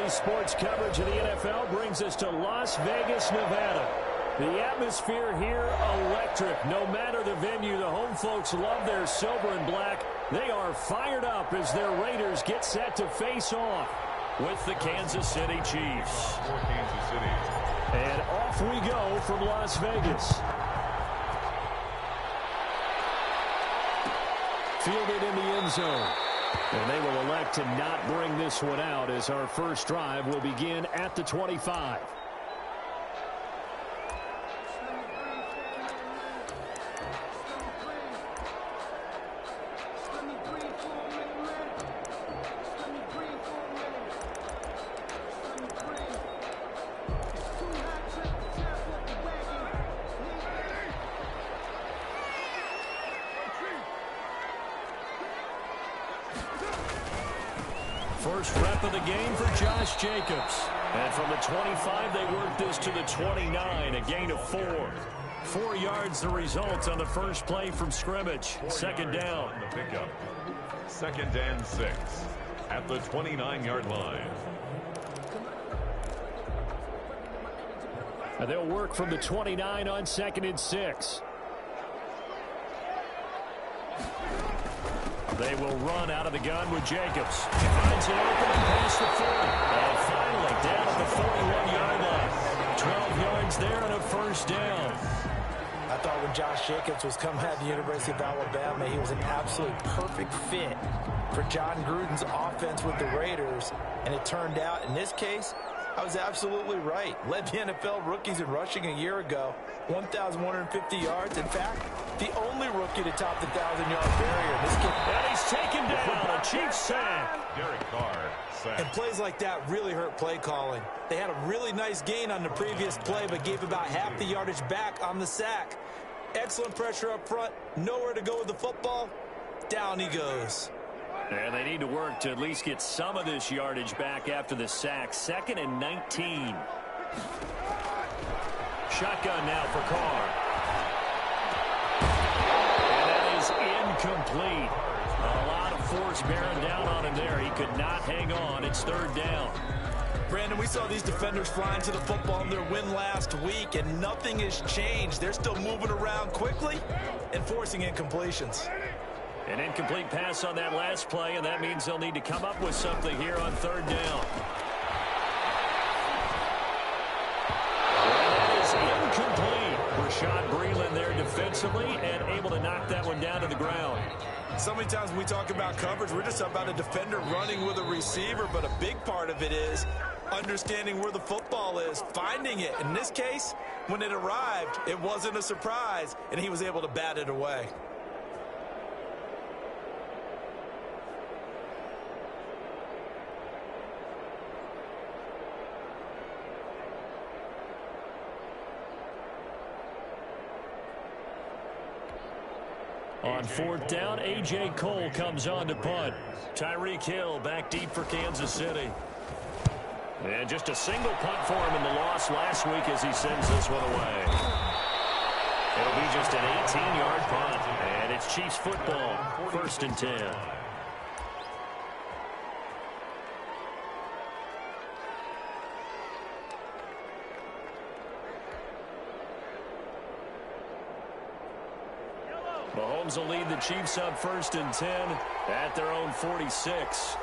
Daily sports coverage of the NFL brings us to Las Vegas, Nevada. The atmosphere here, electric. No matter the venue, the home folks love their silver and black. They are fired up as their Raiders get set to face off with the Kansas City Chiefs. And off we go from Las Vegas. Fielded in the end zone. And they will elect to not bring this one out as our first drive will begin at the 25. First rep of the game for Josh Jacobs. And from the 25, they work this to the 29, a gain of 4. 4 yards the result on the first play from scrimmage. Second down. The pickup. 2nd and 6 at the 29-yard line. And they'll work from the 29 on 2nd and 6. They will run out of the gun with Jacobs. He finds it open and past the 40. And finally down at the 41-yard line. 12 yards there and a first down. I thought when Josh Jacobs was coming out of the University of Alabama, he was an absolute perfect fit for John Gruden's offense with the Raiders. And it turned out, in this case, I was absolutely right. Led the NFL rookies in rushing a year ago, 1,150 yards. In fact, the only rookie to top the 1,000-yard barrier. This kid, and he's taken down. A Chiefs sack. Derek Carr sack. And plays like that really hurt play calling. They had a really nice gain on the previous play, but gave about half the yardage back on the sack. Excellent pressure up front. Nowhere to go with the football. Down he goes. And they need to work to at least get some of this yardage back after the sack. 2nd and 19. Shotgun now for Carr. And that is incomplete. A lot of force bearing down on him there. He could not hang on. It's 3rd down. Brandon, we saw these defenders flying to the football in their win last week, and nothing has changed. They're still moving around quickly and forcing incompletions. An incomplete pass on that last play, and that means they'll need to come up with something here on 3rd down. And that is incomplete. Rashad Breeland there defensively and able to knock that one down to the ground. So many times when we talk about coverage, we're just about a defender running with a receiver, but a big part of it is understanding where the football is, finding it. In this case, when it arrived, it wasn't a surprise, and he was able to bat it away. On 4th down, A.J. Cole comes on to punt. Tyreek Hill back deep for Kansas City. And just a single punt for him in the loss last week as he sends this one away. It'll be just an 18-yard punt. And it's Chiefs football, 1st and 10. Mahomes will lead the Chiefs up 1st and 10 at their own 46.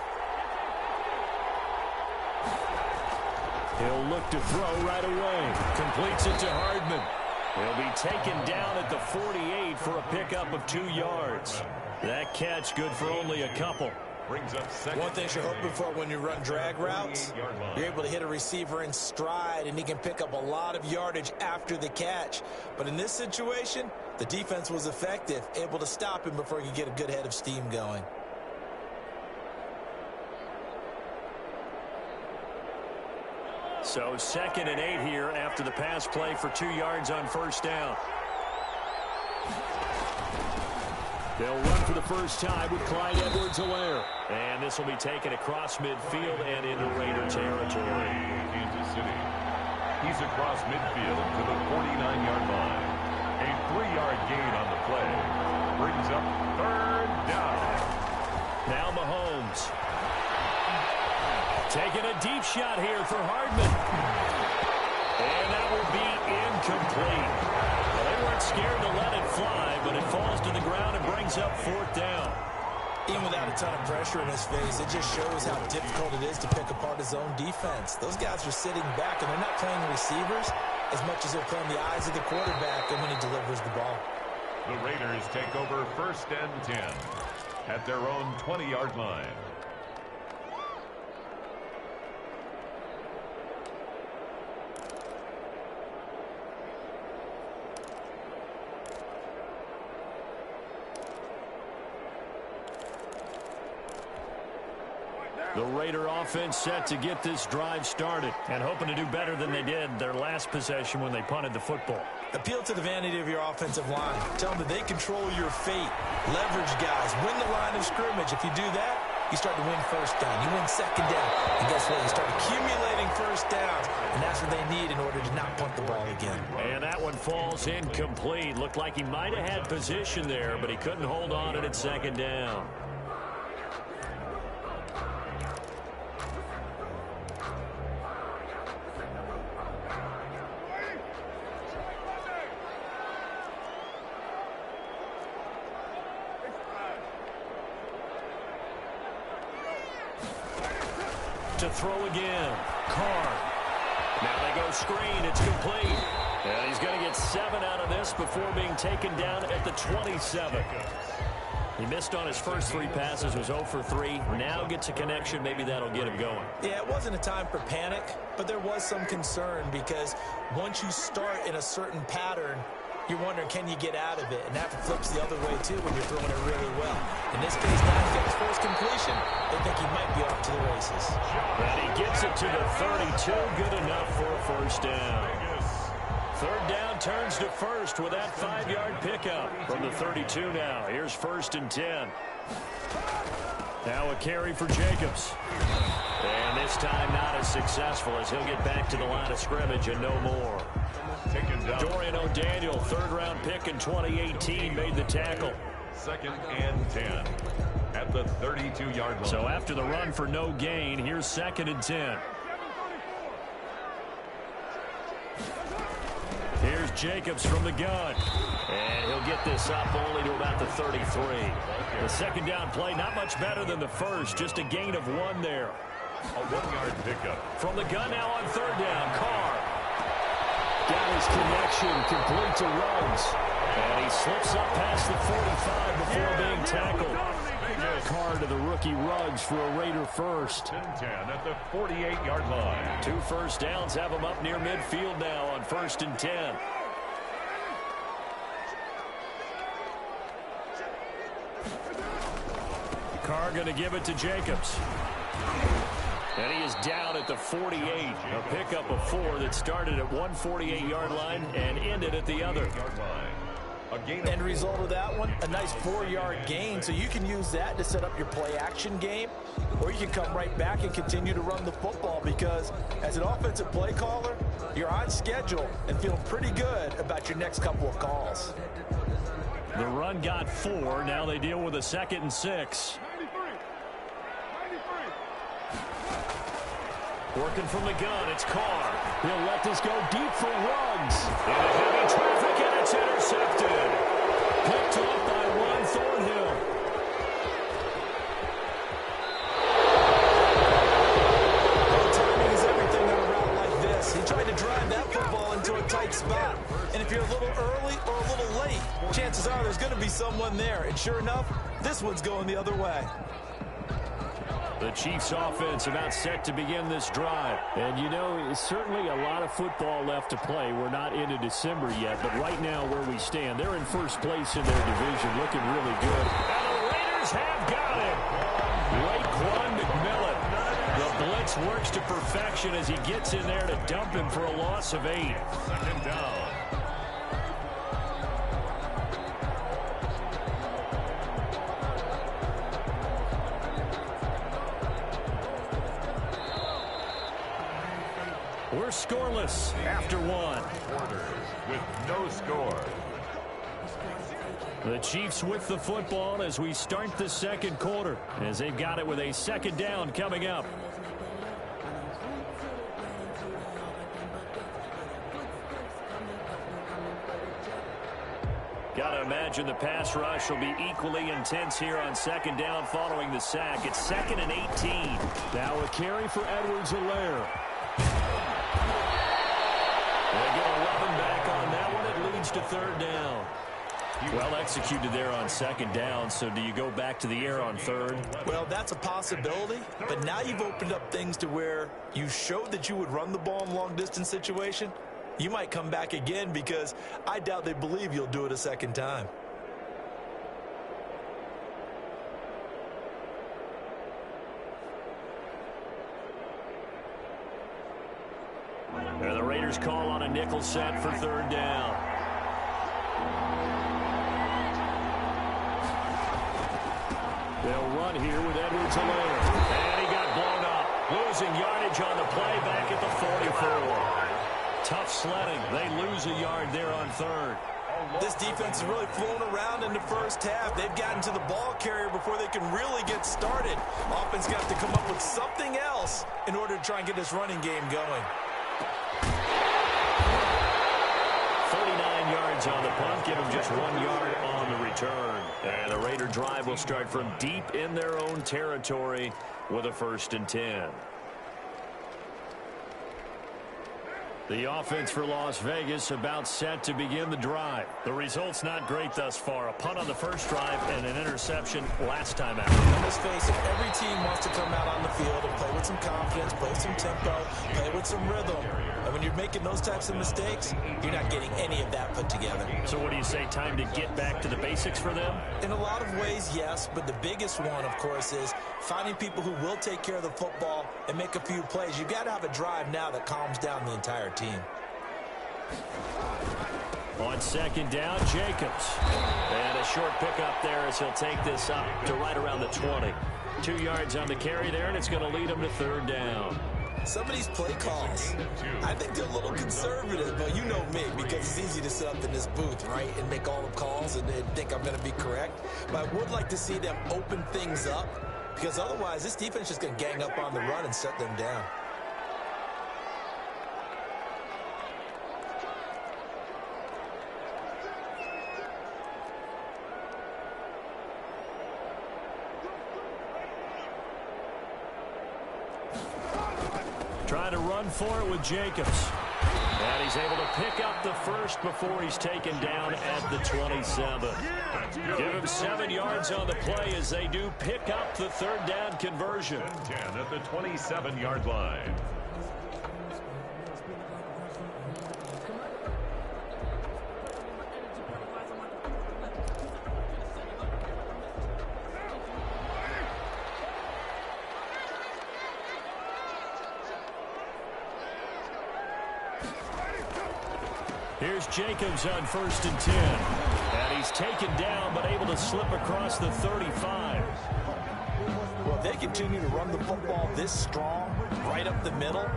He'll look to throw right away. Completes it to Hardman. He'll be taken down at the 48 for a pickup of 2 yards. That catch good for only a couple. Brings up 2nd. One thing you're hoping for when you run drag routes, you're able to hit a receiver in stride, and he can pick up a lot of yardage after the catch. But in this situation, the defense was effective, able to stop him before he could get a good head of steam going. So 2nd and 8 here after the pass play for 2 yards on 1st down. They'll run for the first time with Clyde Edwards-Helaire. And this will be taken across midfield and into Raider territory. Kansas City. He's across midfield to the 49-yard line. A 3-yard gain on the play. Brings up 3rd down. Now Mahomes. Taking a deep shot here for Hardman. And that will be incomplete. Well, they weren't scared to let it fly, but it falls to the ground and brings up 4th down. Even without a ton of pressure in his face, it just shows how difficult it is to pick apart his own defense. Those guys are sitting back, and they're not playing receivers as much as they're playing the eyes of the quarterback and when he delivers the ball. The Raiders take over 1st and 10 at their own 20-yard line. The Raider offense set to get this drive started and hoping to do better than they did their last possession when they punted the football. Appeal to the vanity of your offensive line. Tell them that they control your fate. Leverage guys. Win the line of scrimmage. If you do that, you start to win 1st down. You win 2nd down. And guess what? You start accumulating 1st downs. And that's what they need in order to not punt the ball again. And that one falls incomplete. Looked like he might have had position there, but he couldn't hold on to it at 2nd down. To throw again. Carr. Now they go screen. It's complete. And he's going to get 7 out of this before being taken down at the 27. He missed on his first 3 passes, was 0 for 3. Now gets a connection. Maybe that'll get him going. Yeah, it wasn't a time for panic, but there was some concern because once you start in a certain pattern, you're wondering, can you get out of it? And that flips the other way, too, when you're throwing it really well. In this case, now he gets first completion. They think he might be off to the races. And he gets it to the 32. Good enough for a 1st down. 3rd down turns to 1st with that 5-yard pickup from the 32 now. Here's 1st and 10. Now a carry for Jacobs. And this time not as successful as he'll get back to the line of scrimmage and no more. Dorian O'Daniel, 3rd-round pick in 2018, made the tackle. 2nd and 10 at the 32-yard line. So after the run for no gain, here's 2nd and 10. Here's Jacobs from the gun. And he'll get this up only to about the 33. The 2nd down play, not much better than the first, just a gain of 1 there. A 1-yard pickup. From the gun now on 3rd down, Carr. Got his connection, complete to Ruggs. And he slips up past the 45 before being tackled. Carr to the rookie Ruggs for a Raider first. 10 at the 48-yard line. 2 first downs have him up near midfield now on 1st and 10. Carr going to give it to Jacobs. And he is down at the 48. A pickup of 4 that started at 148-yard line and ended at the other. End result of that one, a nice 4-yard gain. So you can use that to set up your play-action game, or you can come right back and continue to run the football because as an offensive play caller, you're on schedule and feeling pretty good about your next couple of calls. The run got 4. Now they deal with a 2nd and 6. Working from the gun, it's Carr. He'll let this go deep for Ruggs. Into heavy traffic, and it's intercepted. Picked off by Juan Thornhill. Timing is everything on a route like this. He tried to drive that football into a tight spot. And if you're a little early or a little late, chances are there's going to be someone there. And sure enough, this one's going the other way. The Chiefs offense about set to begin this drive. And, you know, certainly a lot of football left to play. We're not into December yet, but right now where we stand, they're in first place in their division, looking really good. And the Raiders have got him. Raekwon McMillan. The blitz works to perfection as he gets in there to dump him for a loss of 8. 2nd down. We're scoreless after 1. With no score. The Chiefs with the football as we start the 2nd quarter, as they've got it with a 2nd down coming up. Got to imagine the pass rush will be equally intense here on second down following the sack. It's 2nd and 18. Now a carry for Edwards-Helaire. They get 11 back on that one. It leads to 3rd down. Well executed there on 2nd down, so do you go back to the air on 3rd? Well, that's a possibility, but now you've opened up things to where you showed that you would run the ball in long-distance situation. You might come back again because I doubt they believe you'll do it a 2nd time. And the Raiders call on a nickel set for 3rd down. They'll run here with Edwards-Helaire. And he got blown up. Losing yardage on the play back at the 44. Tough sledding. They lose a yard there on 3rd. This defense is really flown around in the first half. They've gotten to the ball carrier before they can really get started. Offense got to come up with something else in order to try and get this running game going. 39 yards on the punt. Give them just 1 yard on the return. And the Raider drive will start from deep in their own territory with a 1st and 10. The offense for Las Vegas about set to begin the drive. The result's not great thus far. A punt on the first drive and an interception last time out. Let's face it, every team wants to come out on the field and play with some confidence, play with some tempo, play with some rhythm. And when you're making those types of mistakes, you're not getting any of that put together. So what do you say, time to get back to the basics for them? In a lot of ways, yes, but the biggest one, of course, is finding people who will take care of the football and make a few plays. You've got to have a drive now that calms down the entire team. On 2nd down, Jacobs. And a short pickup there as he'll take this up to right around the 20. 2 yards on the carry there, and it's going to lead him to 3rd down. Some of these play calls, I think they're a little conservative, but you know me, because it's easy to sit up in this booth, right, and make all the calls and think I'm going to be correct. But I would like to see them open things up, because otherwise this defense is going to gang up on the run and shut them down. Trying to run for it with Jacobs. And he's able to pick up the first before he's taken down at the 27. Give him 7 yards on the play as they do pick up the 3rd down conversion. 10 at the 27-yard line. Here's Jacobs on 1st and 10. And he's taken down but able to slip across the 35. Well, if they continue to run the football this strong, right up the middle,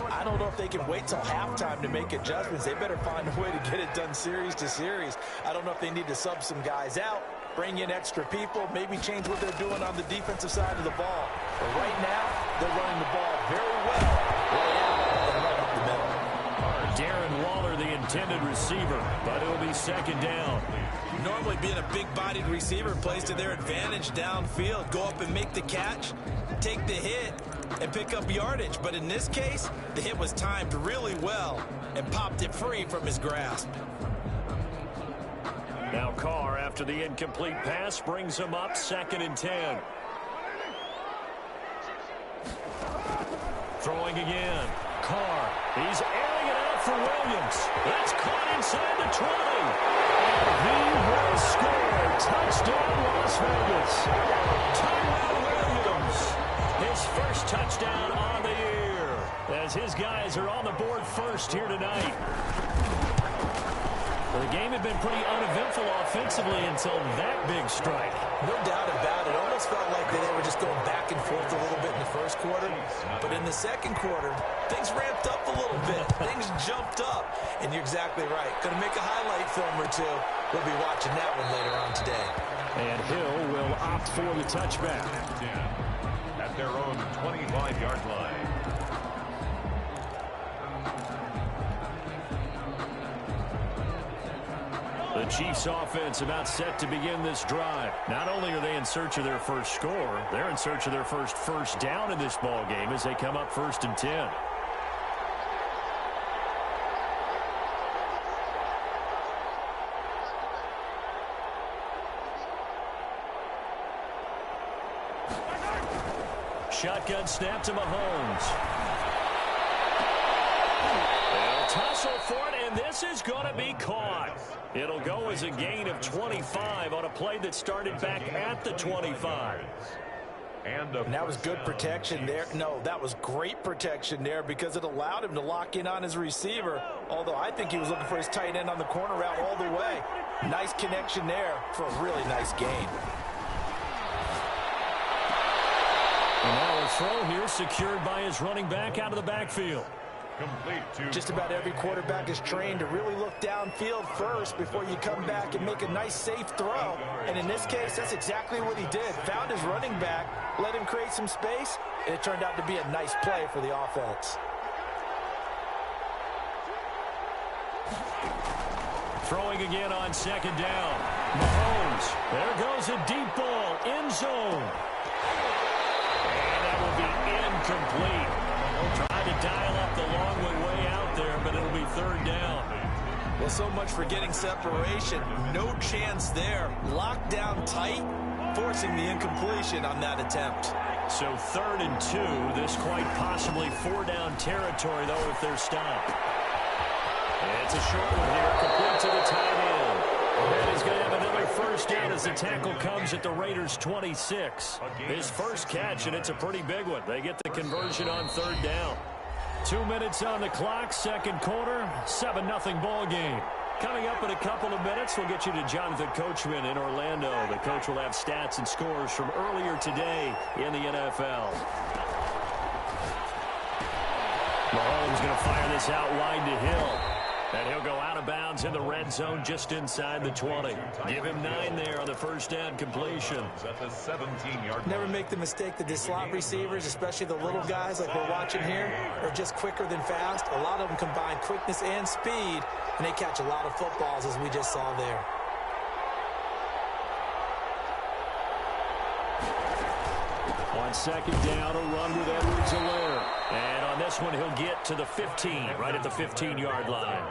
I don't know if they can wait till halftime to make adjustments. They better find a way to get it done series to series. I don't know if they need to sub some guys out, bring in extra people, maybe change what they're doing on the defensive side of the ball. But right now, they're running the ball very well, right out and right up the middle. Darren Waller, the intended receiver, but it'll be 2nd down. Normally being a big-bodied receiver plays to their advantage downfield. Go up and make the catch, take the hit, and pick up yardage. But in this case, the hit was timed really well and popped it free from his grasp. Now Carr, after the incomplete pass, brings him up 2nd and 10. Throwing again. Carr, he's airing it out for Williams. That's caught inside the 20. And he will score. Touchdown, Las Vegas. Tyrell Williams, his first touchdown on the year, as his guys are on the board first here tonight. Well, the game had been pretty uneventful offensively until that big strike. No doubt about it. It almost felt like they were just going back and forth a little bit in the first quarter. But in the second quarter, things ramped up a little bit. Things jumped up. And you're exactly right. Going to make a highlight film or two. We'll be watching that one later on today. And Hill will opt for the touchback. At their own 25-yard line. The The Chiefs offense about set to begin this drive. Not only are they in search of their first score, they're in search of their first down in this ball game as they come up 1st and 10. Shotgun snap to Mahomes. They'll tussle for it, and this is going to be caught. It'll go as a gain of 25 on a play that started back at the 25. And that was good protection there. No, that was great protection there because it allowed him to lock in on his receiver, although I think he was looking for his tight end on the corner route all the way. Nice connection there for a really nice gain. And now a throw here secured by his running back out of the backfield. Complete to just about every quarterback is trained to really look downfield first before you come back and make a nice safe throw. And in this case, that's exactly what he did. Found his running back, let him create some space, and it turned out to be a nice play for the offense. Throwing again on 2nd down. Mahomes. There goes a deep ball. End zone. And that will be incomplete. Trying to dial up the long way out there, but it'll be 3rd down. Well, so much for getting separation. No chance there. Locked down tight, forcing the incompletion on that attempt. So 3rd and 2. This quite possibly 4-down territory, though, if they're stopped. It's a short one here, complete to the tight end. And he's going to have another 1st down as the tackle comes at the Raiders' 26. His first catch, and it's a pretty big one. They get the conversion on 3rd down. 2 minutes on the clock, 2nd quarter, 7-0 ball game. Coming up in a couple of minutes, we'll get you to Jonathan Coachman in Orlando. The coach will have stats and scores from earlier today in the NFL. Mahomes going to fire this out wide to Hill. And he'll go out of bounds in the red zone just inside the 20. Give him 9 there on the 1st down completion. At the 17-yard. Never make the mistake that the slot receivers, especially the little guys like we're watching here, are just quicker than fast. A lot of them combine quickness and speed, and they catch a lot of footballs as we just saw there. On 2nd down, a run with Edwards-Helaire. And on this one, he'll get to the 15, right at the 15-yard line.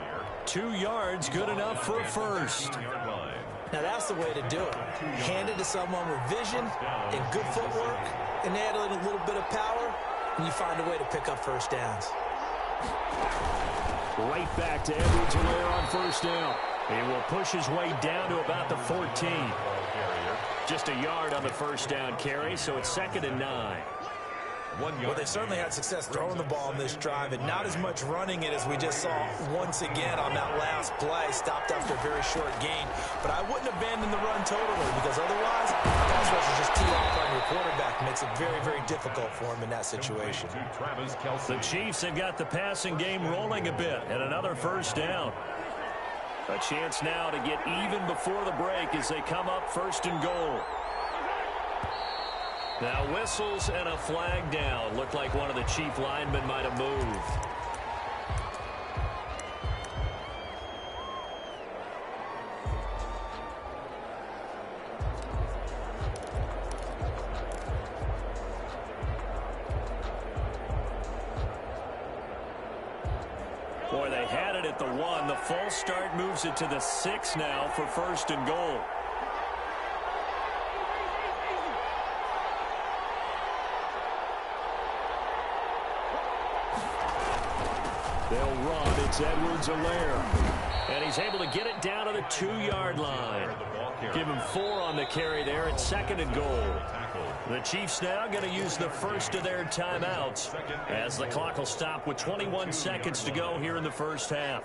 2 yards, good enough for a 1st. Now that's the way to do it. Hand it to someone with vision and good footwork, and add a little bit of power, and you find a way to pick up 1st downs. Right back to Edwards-Helaire on 1st down. He will push his way down to about the 14. Just a yard on the 1st down carry, so it's 2nd and 9. Well, they certainly had success throwing the ball in this drive, and not as much running it as we just saw once again on that last play. Stopped after a very short gain. But I wouldn't abandon the run totally, because otherwise, pass rush is just tee off on your quarterback. Makes it very, very difficult for him in that situation. The Chiefs have got the passing game rolling a bit, and another 1st down. A chance now to get even before the break as they come up 1st and goal. Now whistles and a flag down. Looked like one of the Chief linemen might have moved. Boy, they had it at the 1. The false start moves it to the 6 now for 1st and goal. They'll run. It's Edwards-Helaire. And he's able to get it down to the 2-yard line. Give him 4 on the carry there at 2nd and goal. The Chiefs now going to use the first of their timeouts as the clock will stop with 21 seconds to go here in the 1st half.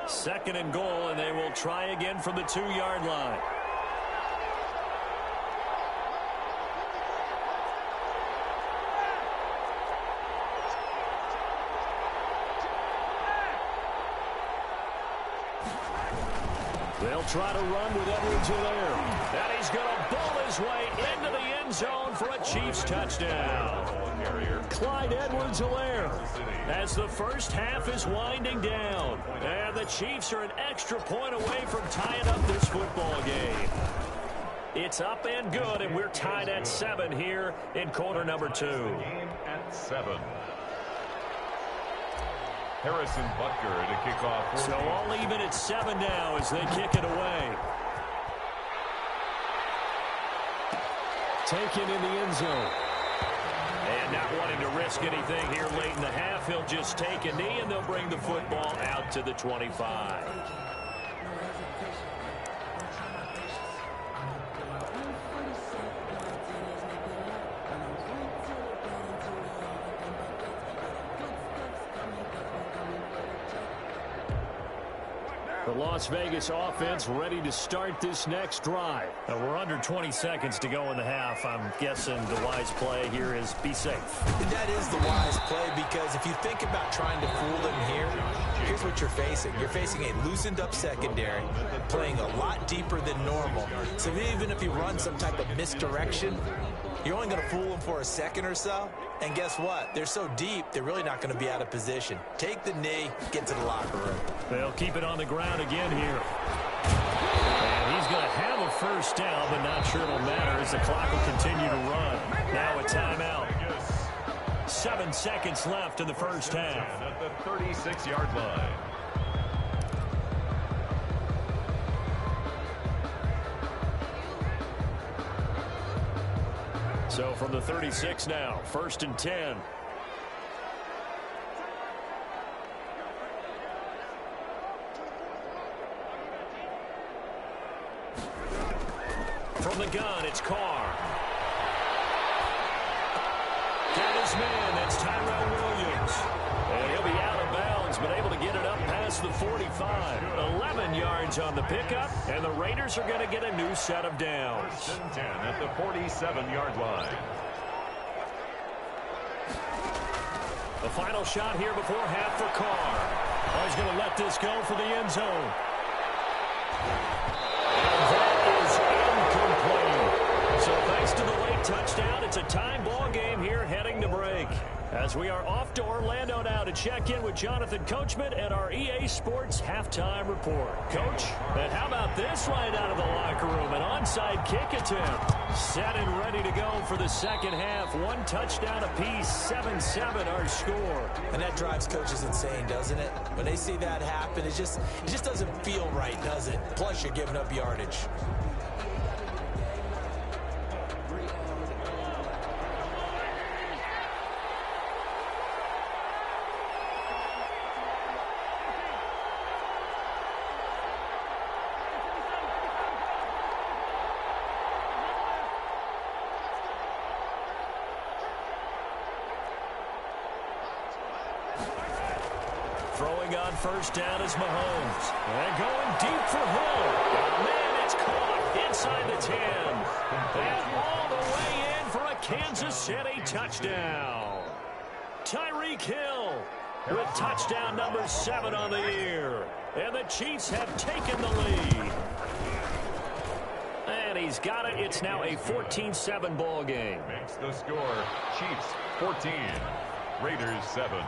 Second and goal, and they will try again from the 2-yard line. They'll try to run with Edwards-Helaire. And he's going to bull his way into the end zone for a Chiefs touchdown. Clyde Edwards-Helaire as the first half is winding down. And the Chiefs are an extra point away from tying up this football game. It's up and good, and we're tied at 7 here in quarter number 2. Game at 7. Harrison Butker to kick off. So all even at 7 now as they kick it away. Taken in the end zone. And not wanting to risk anything here late in the half, he'll just take a knee, and they'll bring the football out to the 25. The Las Vegas offense ready to start this next drive. We're under 20 seconds to go in the half. I'm guessing the wise play here is be safe. That is the wise play, because if you think about trying to fool them here, here's what you're facing. You're facing a loosened up secondary, playing a lot deeper than normal. So even if you run some type of misdirection, you're only going to fool them for a second or so. And guess what? They're so deep, they're really not going to be out of position. Take the knee, get to the locker room. They'll keep it on the ground again here. And he's going to have a first down, but not sure it'll matter as the clock will continue to run. Now a timeout. 7 seconds left in the first half. At the 36-yard line. So from the 36 now, 1st and 10. From the gun, it's Carr. Got his man, that's Tyrell Williams. And he'll be out of bounds, but able to get it up past the 45. 11 yards on the pickup, and the Raiders are going to get a new set of downs. 1st and 10 at the 47-yard line. The final shot here before half for Carr. Oh, he's going to let this go for the end zone. And that is incomplete. So thanks to the late touchdown, it's a time ball game here heading to break. As we are off to Orlando now to check in with Jonathan Coachman at our EA Sports Halftime Report. Coach, and how about this right out of the locker room? An onside kick attempt. Set and ready to go for the second half. 1 touchdown apiece, 7-7 our score. And that drives coaches insane, doesn't it? When they see that happen, it just doesn't feel right, does it? Plus, you're giving up yardage. Throwing on first down is Mahomes. And going deep for Hill. And man, it's caught inside the 10. And all the way in for a Kansas City touchdown. Tyreek Hill with touchdown number 7 on the year. And the Chiefs have taken the lead. And he's got it. It's now a 14-7 ball game. Makes the score. Chiefs 14. Raiders 7.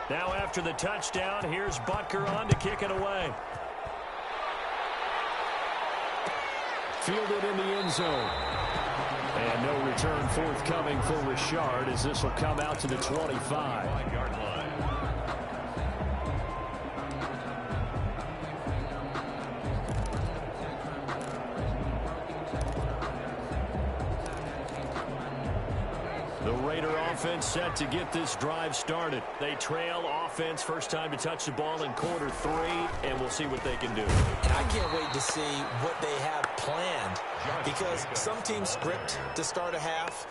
Now after the touchdown, here's Butker on to kick it away. Fielded in the end zone. And no return forthcoming for Richard as this will come out to the 25-yard line. The Raider offense set to get this drive started. They trail offense, first time to touch the ball in quarter 3, and we'll see what they can do. And I can't wait to see what they have planned, because some teams script to start a half.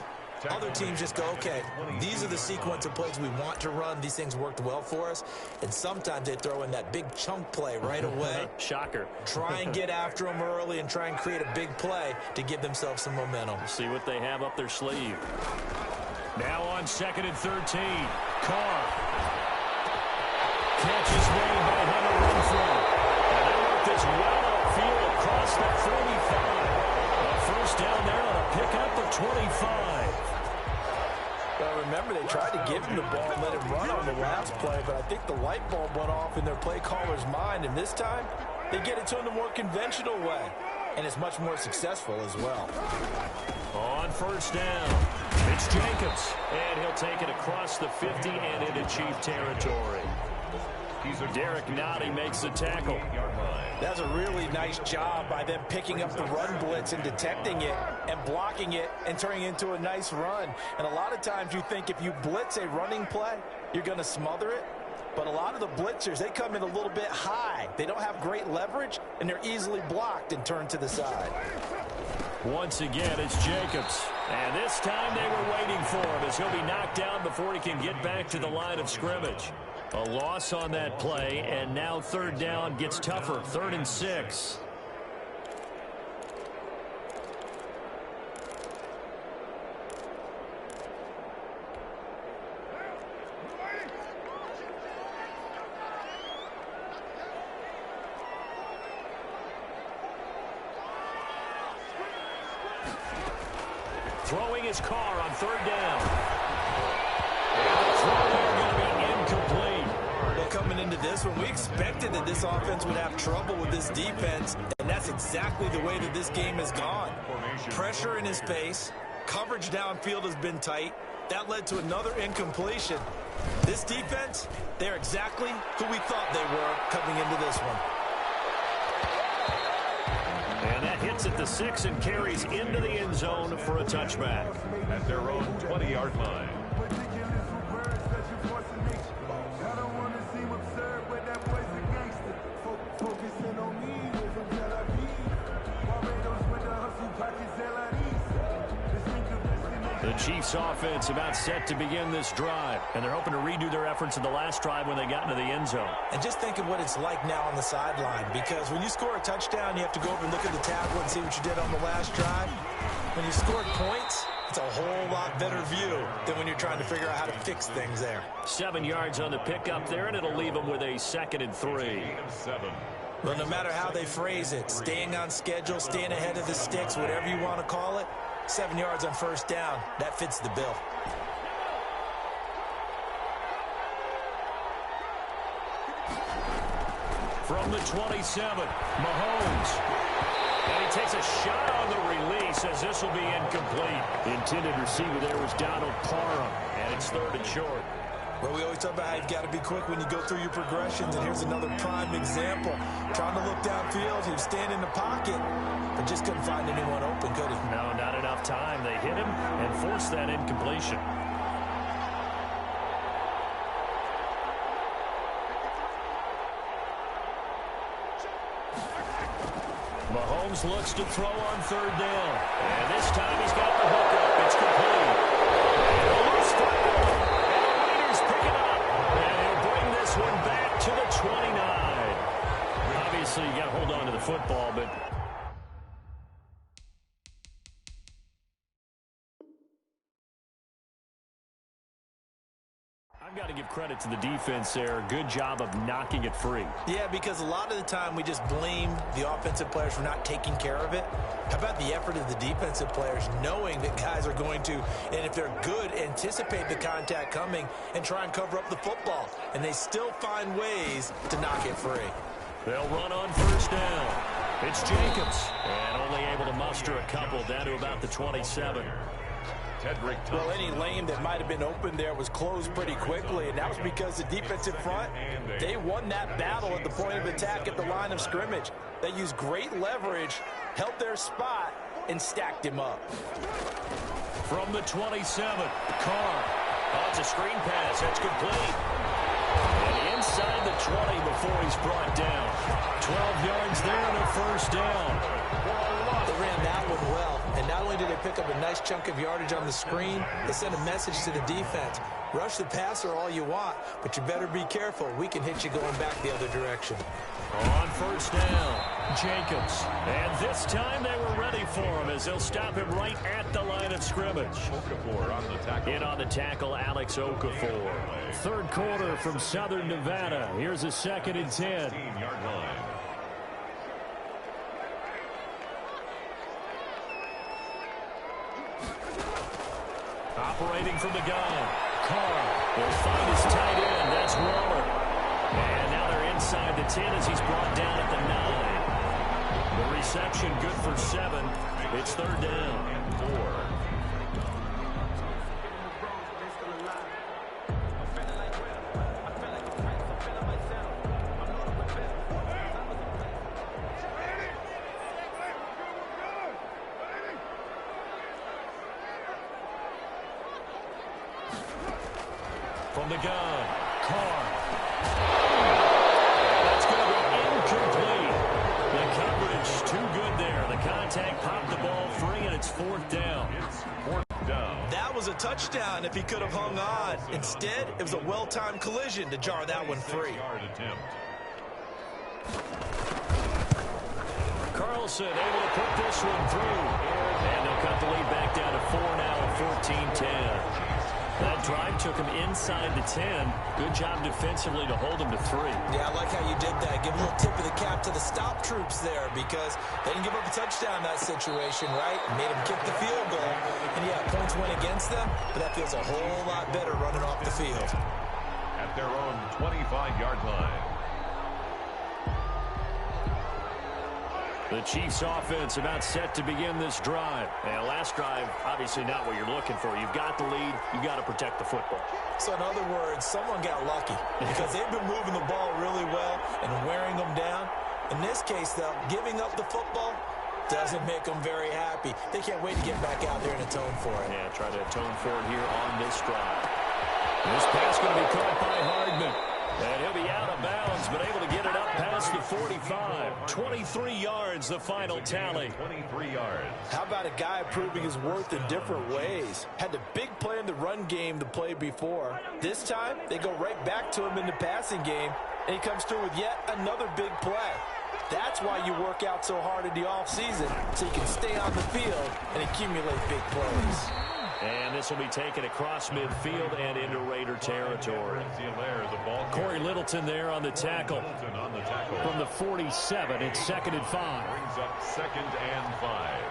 Other teams just go, okay, these are the sequence of plays we want to run. These things worked well for us. And sometimes they throw in that big chunk play right away. Shocker. Try and get after them early and try and create a big play to give themselves some momentum. See what they have up their sleeve. Now on 2nd and 13. Carr. Catch is made by Hunter Renfrow. And they work this well pick up the 25. Well, remember, they tried to give him the ball and let him run on the last play, but I think the light bulb went off in their play caller's mind, and this time they get it to him the more conventional way, and it's much more successful as well. On first down, it's Jacobs, and he'll take it across the 50 and into Chief territory. Derek Nottie makes the tackle. That's a really nice job by them picking up the run blitz and detecting it and blocking it and turning it into a nice run. And a lot of times you think if you blitz a running play, you're going to smother it. But a lot of the blitzers, they come in a little bit high. They don't have great leverage, and they're easily blocked and turned to the side. Once again, it's Jacobs. And this time they were waiting for him as he'll be knocked down before he can get back to the line of scrimmage. A loss on that play, and now third down gets tougher. 3rd and 6. Throwing his car on 3rd down. And the throw there going to be incomplete. Well, coming into this one, we expected that this offense would have trouble with this defense, and that's exactly the way that this game has gone. Pressure in his face, coverage downfield has been tight. That led to another incompletion. This defense, they're exactly who we thought they were coming into this one. And that hits at the 6 and carries into the end zone for a touchback. At their own 20-yard line. The Chiefs offense about set to begin this drive, and they're hoping to redo their efforts in the last drive when they got into the end zone. And just think of what it's like now on the sideline, because when you score a touchdown, you have to go over and look at the tablet and see what you did on the last drive. When you scored points, it's a whole lot better view than when you're trying to figure out how to fix things there. 7 yards on the pickup there, and it'll leave them with a 2nd and 3. Well, no matter how they phrase it, staying on schedule, staying ahead of the sticks, whatever you want to call it, 7 yards on first down, that fits the bill. From the 27, Mahomes. And he takes a shot on the release as this will be incomplete. The intended receiver there was Donald Parham, and it's 3rd and short. Well, we always talk about how you've got to be quick when you go through your progressions, and here's another prime example. Trying to look downfield, he was standing in the pocket, but just couldn't find anyone open, could he? No, not enough time. They hit him and forced that incompletion. Mahomes looks to throw on 3rd down. And this time he's got the hook up. It's complete. And a loose football. And the Raiders pick it up. And he'll bring this one back to the 29. Obviously, you got to hold on to the football, but I've got to give credit to the defense there. Good job of knocking it free. Yeah, because a lot of the time we just blame the offensive players for not taking care of it. How about the effort of the defensive players knowing that guys are going to, and if they're good, anticipate the contact coming and try and cover up the football. And they still find ways to knock it free. They'll run on first down. It's Jacobs. And only able to muster a couple down to about the 27. Well, any lane that might have been open there was closed pretty quickly, and that was because the defensive front, they won that battle at the point of attack at the line of scrimmage. They used great leverage, held their spot, and stacked him up. From the 27, Carr. Oh, it's a screen pass. That's complete. And inside the 20 before he's brought down. 12 yards there and a first down. They ran that one well, and not only did they pick up a nice chunk of yardage on the screen, they sent a message to the defense. Rush the passer all you want, but you better be careful. We can hit you going back the other direction. On first down, Jacobs. And this time they were ready for him as they'll stop him right at the line of scrimmage. In on the tackle, Alex Okafor. 3rd quarter from Southern Nevada. Here's a 2nd and 10. Operating from the gun. Carr will find his tight end. That's Waller. And now they're inside the 10 as he's brought down at the 9. The reception good for 7. It's third down. And 4. From the gun, Carr. That's going to be incomplete. The coverage too good there. The contact popped the ball free, and it's fourth down. It's fourth down. That was a touchdown if he could have hung on. Instead, it was a well-timed collision to jar that one free. 6-yard attempt. Carlson able to put this one through. And they'll cut the lead back down to 4 now at 14-10. That drive took him inside the 10. Good job defensively to hold him to 3. Yeah, I like how you did that. Give a little tip of the cap to the stop troops there because they didn't give up a touchdown in that situation, right? Made them kick the field goal. And, yeah, points went against them, but that feels a whole lot better running off the field. At their own 25-yard line. The Chiefs offense about set to begin this drive. And last drive, obviously not what you're looking for. You've got the lead. You've got to protect the football. So, in other words, someone got lucky because they've been moving the ball really well and wearing them down. In this case, though, giving up the football doesn't make them very happy. They can't wait to get back out there and atone for it. Yeah, try to atone for it here on this drive. This pass going to be caught by Hardman. And he'll be out of bounds, but able to get it up past the 45. 23 yards, the final tally. 23 yards. How about a guy proving his worth in different ways? Had the big play in the run game to play before. This time, they go right back to him in the passing game, and he comes through with yet another big play. That's why you work out so hard in the offseason, so you can stay on the field and accumulate big plays. And this will be taken across midfield and into Raider territory. Corey Littleton there on the tackle. From the 47, it's 2nd and 5. Brings up 2nd and 5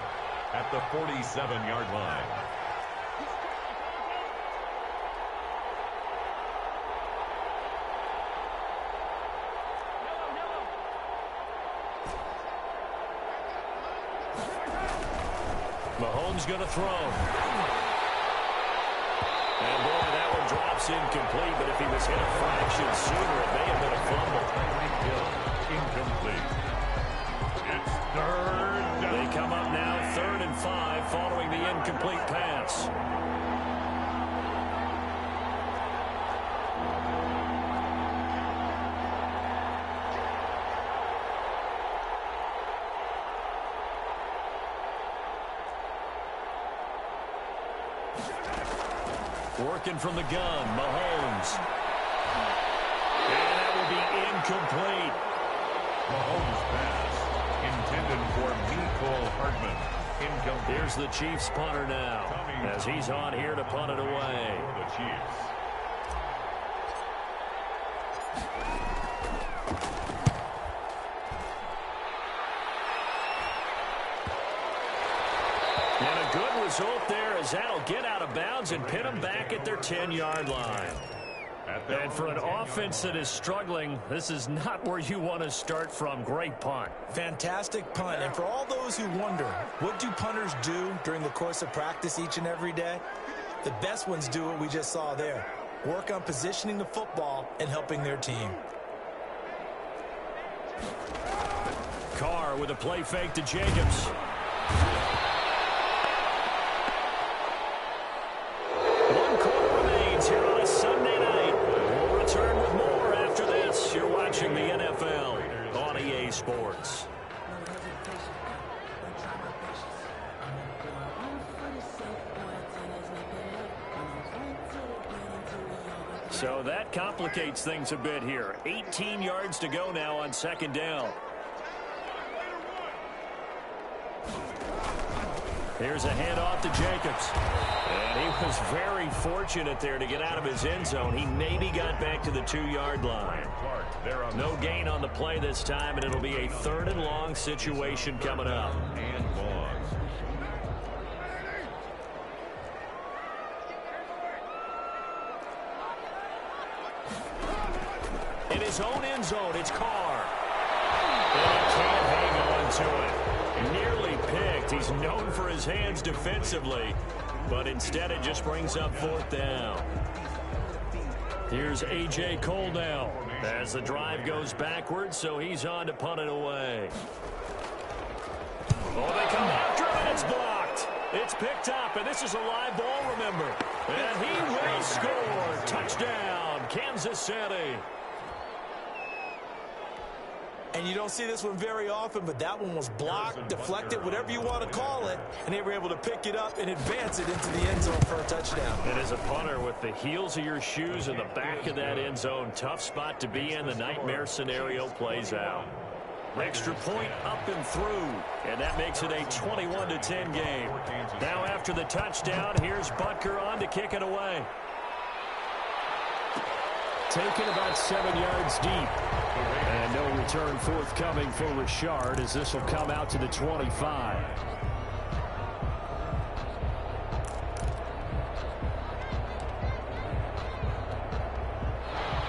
at the 47-yard line. Mahomes going to throw. And, boy, that one drops incomplete, but if he was hit a fraction sooner, it may have been a fumble. Incomplete. It's third down. They come up now 3rd and 5 following the incomplete pass. Working from the gun, Mahomes. And that will be incomplete. Mahomes pass intended for Mecole Hardman. Incomplete. Here's the Chiefs punter now as he's on here to punt it away. For the Chiefs. And a good result there as that'll get out of bounds and pin them back at their 10-yard line. And for an offense that is struggling, this is not where you want to start from. Great punt. Fantastic punt. And for all those who wonder, what do punters do during the course of practice each and every day? The best ones do what we just saw there. Work on positioning the football and helping their team. Carr with a play fake to Jacobs. One quarter remains here on a Sunday night. We'll return with more after this. You're watching the NFL on EA Sports. So that complicates things a bit here. 18 yards to go now on 2nd down. Here's a handoff to Jacobs. And he was very fortunate there to get out of his end zone. He maybe got back to the 2-yard line. No gain on the play this time, and it'll be a 3rd and long situation coming up. And long. his own end zone. It's Carr. And he can't hang on to it. Nearly picked. He's known for his hands defensively, but instead it just brings up 4th down. Here's A.J. Cole now as the drive goes backwards, so he's on to punt it away. Oh, they come after him, and it's blocked. It's picked up, and this is a live ball, remember. And he will score. Touchdown, Kansas City. And you don't see this one very often, but that one was blocked, deflected, whatever you want to call it, and they were able to pick it up and advance it into the end zone for a touchdown. And as a punter, with the heels of your shoes in the back of that end zone, tough spot to be in. The nightmare scenario plays out. Extra point up and through, and that makes it a 21-10 game. Now after the touchdown, here's Butker on to kick it away. Taken about 7 yards deep. And no return forthcoming for Richard, as this will come out to the 25.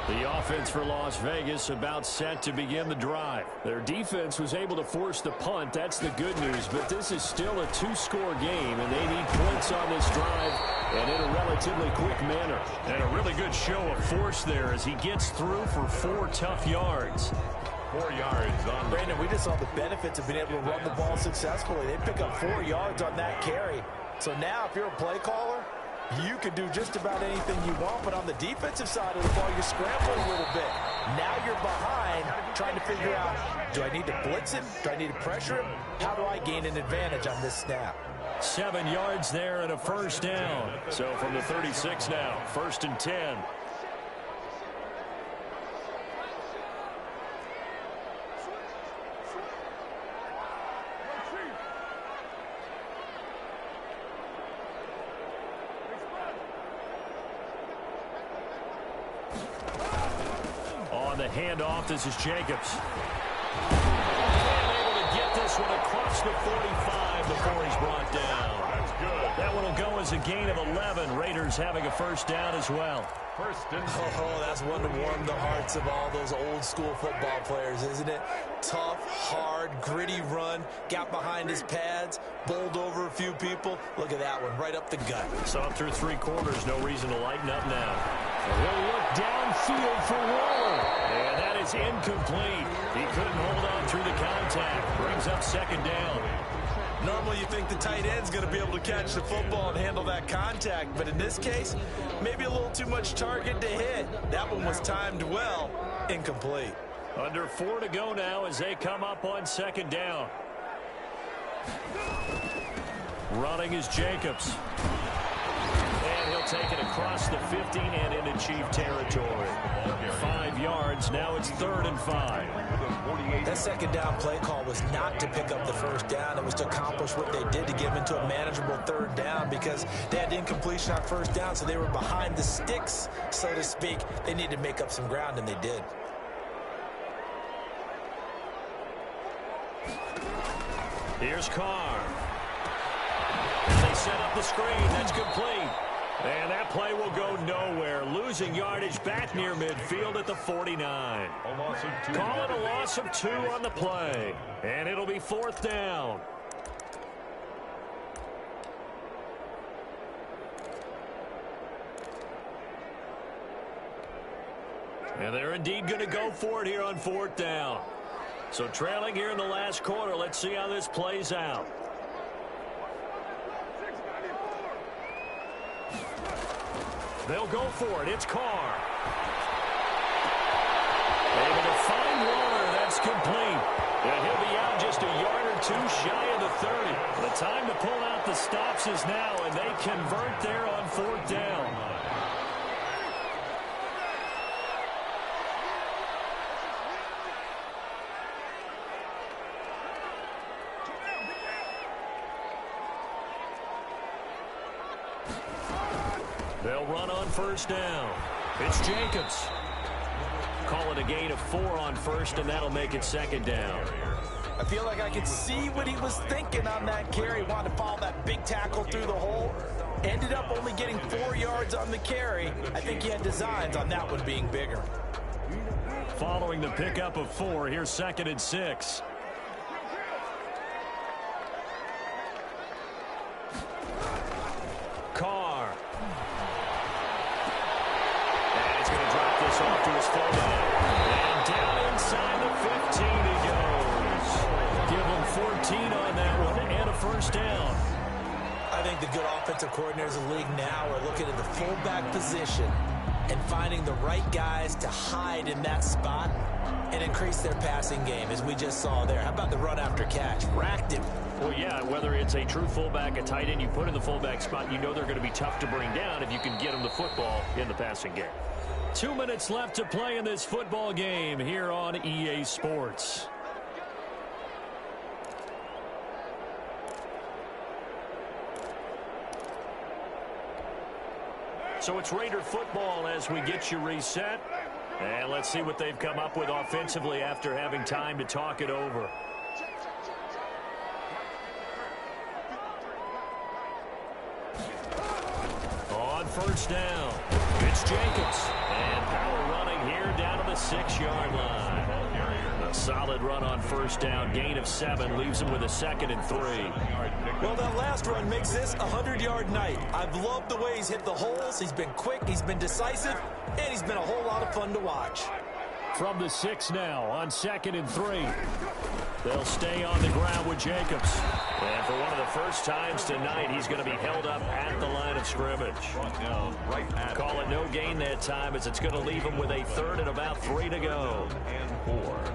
The offense for Las Vegas about set to begin the drive. Their defense was able to force the punt. That's the good news, but this is still a 2-score game, and they need points on this drive and in a relatively quick manner. And a really good show of force there as he gets through for 4 tough yards. 4 yards on Brandon, we just saw the benefits of being able to run the ball successfully. They pick up 4 yards on that carry. So now if you're a play caller, you can do just about anything you want, but on the defensive side of the ball, you're scrambling a little bit. Now you're behind, trying to figure out, do I need to blitz him? Do I need to pressure him? How do I gain an advantage on this snap? 7 yards there and a first down. So from the 36 now, 1st and 10. On the handoff, this is Jacobs. And able to get this one across the 45 before he's brought down. That's good. That one will go as a gain of 11. Raiders having a first down as well. First and Oh, that's one to warm the hearts of all those old school football players, isn't it? Tough, hard, gritty run, got behind his pads, bowled over a few people. Look at that one, right up the gut. So up through 3 quarters, no reason to lighten up now. He'll look downfield for Waller. And that is incomplete. He couldn't hold on through the contact. Brings up 2nd down. Normally you think the tight end's going to be able to catch the football and handle that contact, but in this case, maybe a little too much target to hit. That one was timed well, incomplete. Under 4 to go now as they come up on 2nd down. Running is Jacobs. And he'll take it across the 15 and into Chief territory. 5 yards, now it's 3rd and 5. That 2nd down play call was not to pick up the first down. It was to accomplish what they did to get them into a manageable 3rd down because they had incompletion on 1st down, so they were behind the sticks, so to speak. They needed to make up some ground, and they did. Here's Carr. And they set up the screen. That's complete. And that play will go nowhere. Losing yardage back near midfield at the 49. a loss of 2. Call it a loss of 2 on the play. And it'll be 4th down. And they're indeed going to go for it here on 4th down. So trailing here in the last quarter. Let's see how this plays out. They'll go for it. It's Carr. Able to find Waller. That's complete. And he'll be out just a yard or 2 shy of the 30. The time to pull out the stops is now, and they convert there on 4th down. They'll run on 1st down. It's Jacobs. Call it a gain of 4 on 1st, and that'll make it 2nd down. I feel like I could see what he was thinking on that carry. Wanted to follow that big tackle through the hole. Ended up only getting 4 yards on the carry. I think he had designs on that one being bigger. Following the pickup of 4, here's 2nd and 6. Carr. And he's going to drop this off to his fullback. And down inside the 15 he goes. Give him 14 on that one and a first down. I think the good offensive coordinators in the league now are looking at the fullback position and finding the right guys to hide in that spot and increase their passing game, as we just saw there. How about the run after catch? Racked him. Well, yeah, whether it's a true fullback, a tight end, you put in the fullback spot, you know they're going to be tough to bring down if you can get them the football in the passing game. 2 minutes left to play in this football game here on EA Sports. So it's Raider football as we get you reset. And let's see what they've come up with offensively after having time to talk it over. On first down, it's Jacobs. And power running here down to the 6-yard line. A solid run on first down. Gain of 7 leaves him with a 2nd and 3. Well, that last run makes this a 100-yard night. I've loved the way he's hit the holes. He's been quick, he's been decisive, and he's been a whole lot of fun to watch. From the 6 now on 2nd and 3. They'll stay on the ground with Jacobs. And for one of the first times tonight, he's going to be held up at the line of scrimmage. Call it no gain that time, as it's going to leave him with a 3rd and about 3 to go. And 4.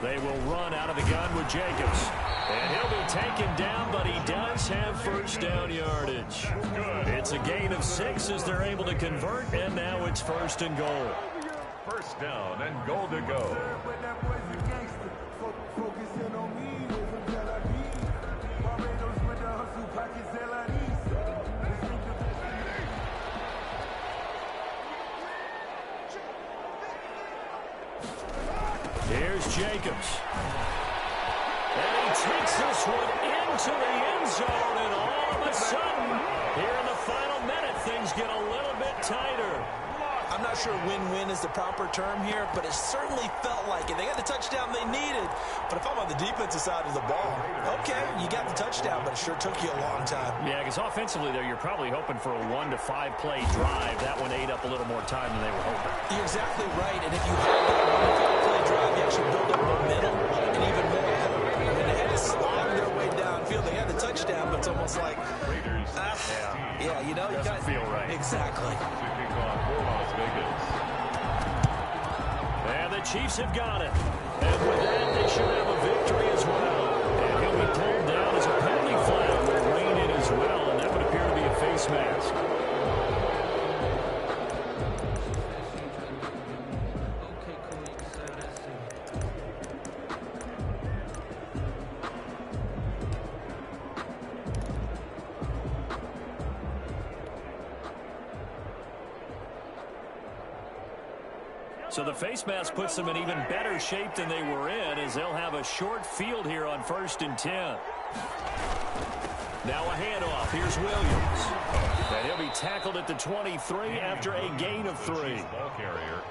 They will run out of the gun with Jacobs. And he'll be taken down, but he does have first down yardage. It's a gain of 6 as they're able to convert, and now it's 1st and goal. First down and goal to go. Here's Jacobs. And he takes this one into the end zone, and all of a sudden, here in the final minute, things get a little bit tighter. I'm not sure win-win is the proper term here, but it certainly felt like it. They got the touchdown they needed, but if I'm on the defensive side of the ball, okay, you got the touchdown, but it sure took you a long time. Yeah, because offensively there, you're probably hoping for a 1 to 5 play drive. That one ate up a little more time than they were hoping. You're exactly right, and if you have that 1 to 5 play drive, you actually build up momentum and even more. I mean, they had to slog their way downfield. They had the touchdown, but it's almost like, yeah, you know, you doesn't feel right. Exactly. And the Chiefs have got it. And with that, they should have a victory as well. And he'll be pulled down as a penalty flag will rein in as well, and that would appear to be a face mask. So the face mask puts them in even better shape than they were in, as they'll have a short field here on 1st and 10. Now a handoff. Here's Williams. And he'll be tackled at the 23 after a gain of 3. Ball carrier.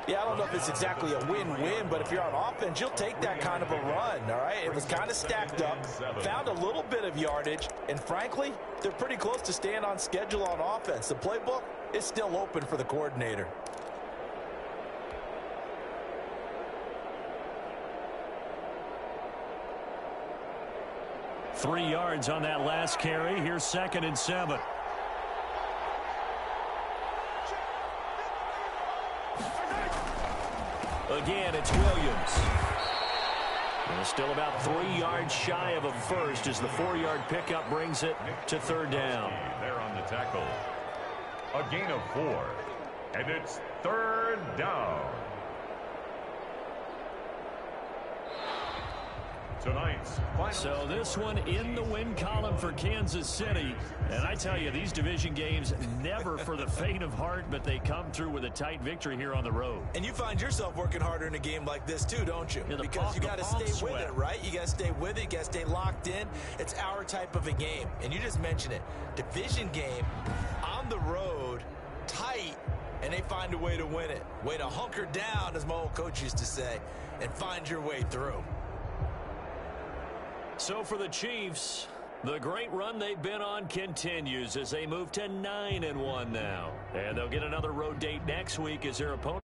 Yeah, I don't know if it's exactly a win-win, but if you're on offense, you'll take that kind of a run, all right? It was kind of stacked up, found a little bit of yardage, and frankly, they're pretty close to staying on schedule on offense. The playbook is still open for the coordinator. Three yards on that last carry. Here's 2nd and 7. Again, it's Williams. And still about 3 yards shy of a first as the 4-yard pickup brings it to 3rd down. There on the tackle. A gain of 4. And it's 3rd down. Tonight's final. So this one in the win column for Kansas City. And I tell you, these division games never for the faint of heart, but they come through with a tight victory here on the road. And you find yourself working harder in a game like this too, don't you? Yeah, because you got to stay with it, right? You got to stay with it. You got to stay locked in. It's our type of a game. And you just mentioned it. Division game on the road, tight, and they find a way to win it. Way to hunker down, as my old coach used to say, and find your way through. So for the Chiefs, the great run they've been on continues as they move to 9-1 now. And they'll get another road date next week as their opponent